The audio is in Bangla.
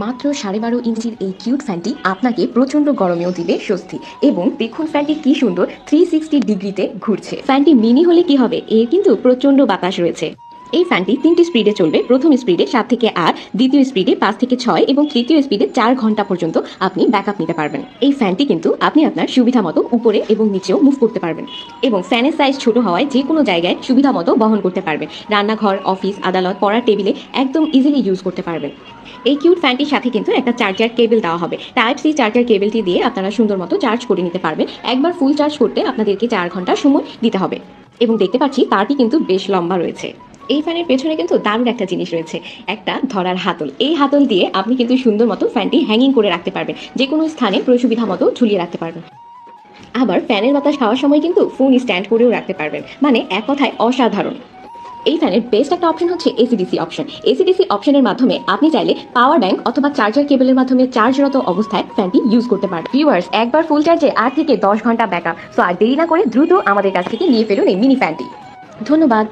মাত্র 12.5 ইঞ্চির এই কিউট ফ্যানটি আপনাকে প্রচন্ড গরমেও দিবে স্বস্তি। এবং দেখুন ফ্যানটি কি সুন্দর 360 ডিগ্রিতে ঘুরছে। ফ্যানটি মিনি হলে কি হবে, এর কিন্তু প্রচন্ড বাতাস রয়েছে। এই ফ্যানটি 3টি স্পিডে চলবে। প্রথম স্পিডে 7 থেকে 8, দ্বিতীয় স্পিডে 5 থেকে 6 এবং তৃতীয় স্পিডে 4 ঘন্টা পর্যন্ত আপনি ব্যাকআপ নিতে পারবেন। এই ফ্যানটি কিন্তু আপনি আপনার সুবিধা মতো উপরে এবং নিচেও মুভ করতে পারবেন এবং ফ্যানের সাইজ ছোট হওয়ায় যে কোনো জায়গায় সুবিধা মতো বহন করতে পারবেন। রান্নাঘর, অফিস, আদালত, পড়ার টেবিলে একদম ইজিলি ইউজ করতে পারবেন। এই কিউট ফ্যানটির সাথে কিন্তু একটা চার্জার কেবল দেওয়া হবে। টাইপ সি চার্জার কেবলটি দিয়ে আপনারা সুন্দর মতো চার্জ করে নিতে পারবেন। একবার ফুল চার্জ করতে আপনাদেরকে 4 ঘন্টা সময় দিতে হবে। এবং দেখতে পাচ্ছি তারটি কিন্তু বেশ লম্বা রয়েছে। এই ফ্যানের পেছনে কিন্তু দারুণ একটা জিনিস রয়েছে, একটা ধরার হাতল। এই হাতল দিয়ে আপনি কিন্তু সুন্দর মতো ফ্যানটি হ্যাঙ্গিং করে রাখতে পারবেন, যে কোনো স্থানে সুবিধা মতো ঝুলিয়ে রাখতে পারবেন। আবার ফ্যানের বাতাস খাওয়ার সময় কিন্তু ফোন স্ট্যান্ড করেও রাখতে পারবেন, মানে এক কথায় অসাধারণ। এই ফ্যানের বেস্ট একটা অপশন হচ্ছে এসিডিসি অপশন। এসিডিসি অপশনের মাধ্যমে আপনি চাইলে পাওয়ার ব্যাংক অথবা চার্জার কেবলের মাধ্যমে চার্জরত অবস্থায় ফ্যানটি ইউজ করতে পারবেন। ভিউয়ার্স, একবার ফুল চার্জে 8 থেকে 10 ঘন্টা ব্যাকআপ। সো আর দেরি না করে দ্রুত আমাদের কাছ থেকে নিয়ে ফেলুন এই মিনি ফ্যানটি। ধন্যবাদ।